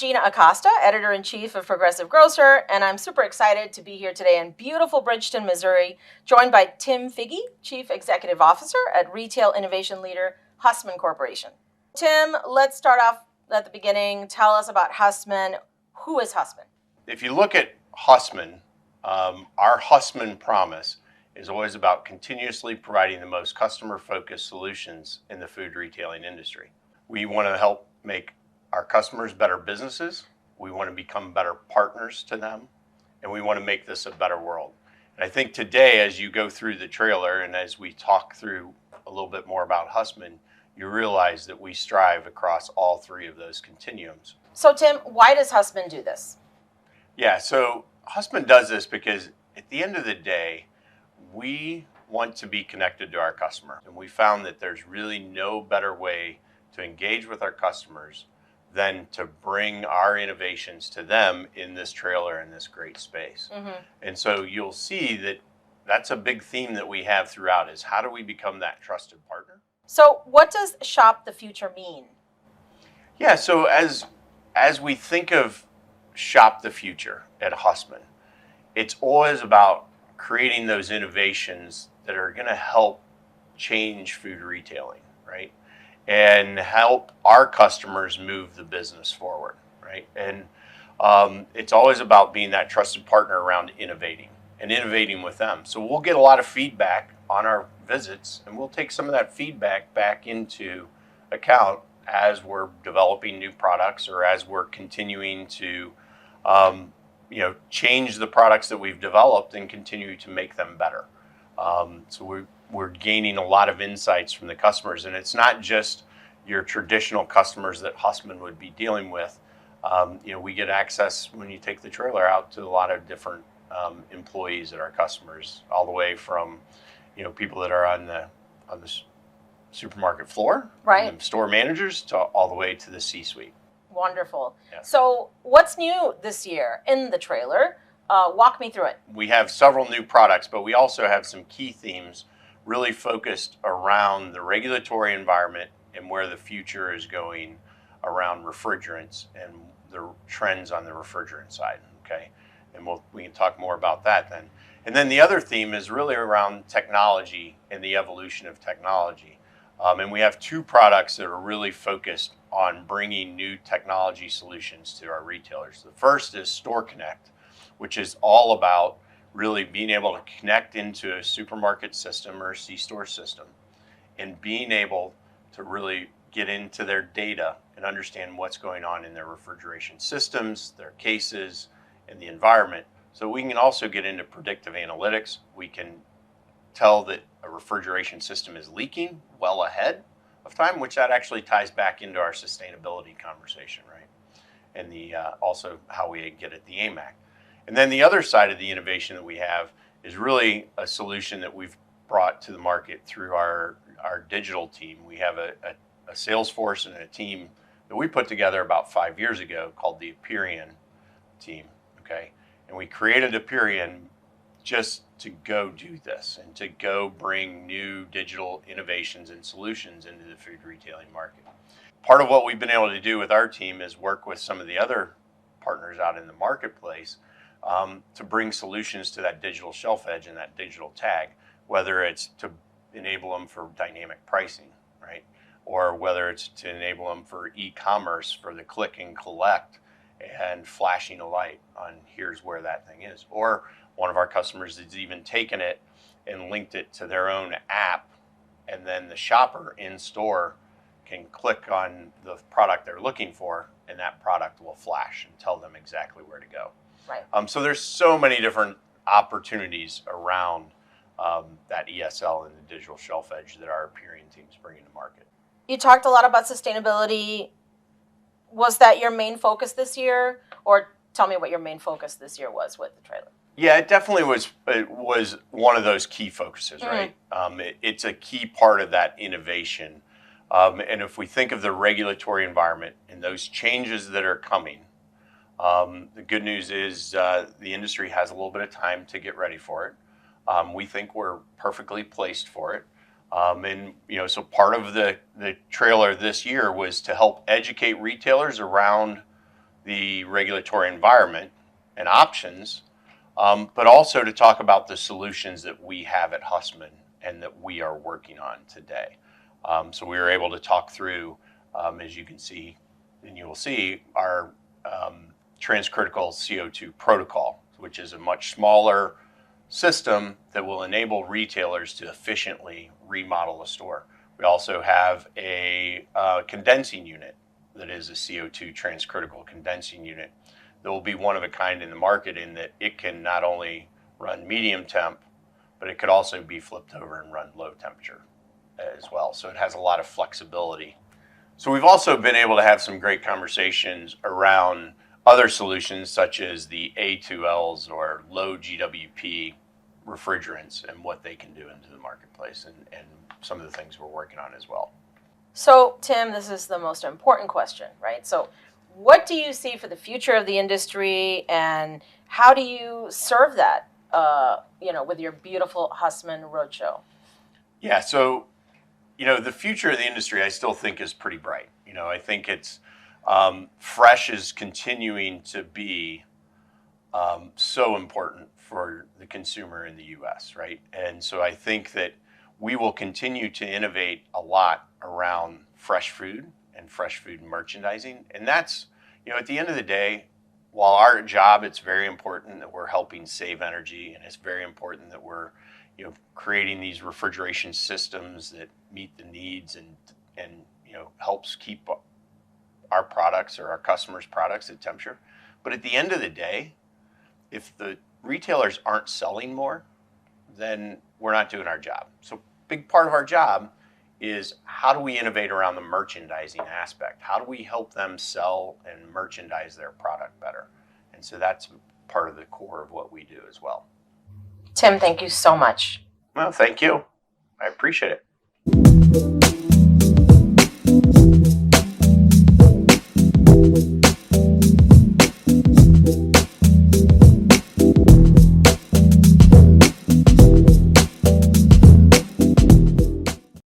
Gina Acosta, Editor-in-Chief of Progressive Grocer, and I'm super excited to be here today in beautiful Bridgeton, Missouri, joined by Tim Figge, Chief Executive Officer at retail innovation leader Hussmann Corporation. Tim, let's start off at the beginning. Tell us about Hussmann. Who is Hussmann? If you look at Hussmann, our Hussmann promise is always about continuously providing the most customer-focused solutions in the food retailing industry. We want to help make our customers better businesses. We want to become better partners to them, and we want to make this a better world. And I think today, as you go through the trailer and as we talk through a little bit more about Hussmann, you realize that we strive across all three of those continuums. So Tim, why does Hussmann do this? Yeah, so Hussmann does this because at the end of the day, we want to be connected to our customer. And we found that there's really no better way to engage with our customers than to bring our innovations to them in this trailer in this great space. And so you'll see that that's a big theme that we have throughout is how do we become that trusted partner? So what does Shop the Future mean? Yeah, so as we think of Shop the Future at Hussmann, it's always about creating those innovations that are going to help change food retailing, right? And help our customers move the business forward, right? And it's always about being that trusted partner around innovating and innovating with them. So we'll get a lot of feedback on our visits, and we'll take some of that feedback back into account as we're developing new products or as we're continuing to change the products that we've developed and continue to make them better. So we're gaining a lot of insights from the customers, and it's not just your traditional customers that Hussmann would be dealing with. We get access when you take the trailer out to a lot of different employees at our customers, all the way from people that are on the supermarket floor, right, and store managers, to all the way to the C-suite. Wonderful. Yeah. So what's new this year in the trailer? Walk me through it. We have several new products, but we also have some key themes really focused around the regulatory environment and where the future is going around refrigerants and the trends on the refrigerant side, okay? And we can talk more about that then. And then the other theme is really around technology and the evolution of technology. And we have two products that are really focused on bringing new technology solutions to our retailers. The first is Store Connect, which is all about really being able to connect into a supermarket system or a C-store system and being able to really get into their data and understand what's going on in their refrigeration systems, their cases, and the environment. So we can also get into predictive analytics. We can tell that a refrigeration system is leaking well ahead of time, which that actually ties back into our sustainability conversation, right? And also how we get at the AMAC. And then the other side of the innovation that we have is really a solution that we've brought to the market through our digital team. We have a sales force and a team that we put together about 5 years ago called the Aperion team, okay? And we created Aperion just to go do this and to go bring new digital innovations and solutions into the food retailing market. Part of what we've been able to do with our team is work with some of the other partners out in the marketplace to bring solutions to that digital shelf edge and that digital tag, whether it's to enable them for dynamic pricing, right? Or whether it's to enable them for e-commerce, for the click and collect and flashing a light on here's where that thing is. Or one of our customers has even taken it and linked it to their own app, and then the shopper in store can click on the product they're looking for, and that product will flash and tell them exactly where to go. Right. So there's so many different opportunities around that ESL and the digital shelf edge that our Aperion team is bringing to market. You talked a lot about sustainability. Was that your main focus this year? Or tell me what your main focus this year was with the trailer. Yeah, it definitely was. It was one of those key focuses, right? It's a key part of that innovation. And if we think of the regulatory environment and those changes that are coming, the good news is the industry has a little bit of time to get ready for it. We think we're perfectly placed for it. And so part of the trailer this year was to help educate retailers around the regulatory environment and options, but also to talk about the solutions that we have at Hussmann and that we are working on today. So we were able to talk through, as you can see, and you will see, our transcritical CO2 protocol, which is a much smaller system that will enable retailers to efficiently remodel a store. We also have a condensing unit that is a CO2 transcritical condensing unit that will be one of a kind in the market, in that it can not only run medium temp, but it could also be flipped over and run low temperature as well. So it has a lot of flexibility. So we've also been able to have some great conversations around other solutions such as the A2Ls, or low GWP refrigerants, and what they can do into the marketplace, and some of the things we're working on as well. So, Tim, this is the most important question, right? So, what do you see for the future of the industry, and how do you serve that, with your beautiful Hussmann Roadshow? Yeah, so, the future of the industry, I still think, is pretty bright. I think it's fresh is continuing to be so important for the consumer in the U.S., right? And so I think that we will continue to innovate a lot around fresh food and fresh food merchandising. And that's, at the end of the day, while our job, it's very important that we're helping save energy, and it's very important that we're, creating these refrigeration systems that meet the needs and helps keep our products, or our customers' products, at temperature. But at the end of the day, if the retailers aren't selling more, then we're not doing our job. So big part of our job is, how do we innovate around the merchandising aspect? How do we help them sell and merchandise their product better? And so that's part of the core of what we do as well. Tim, thank you so much. Well, thank you. I appreciate it.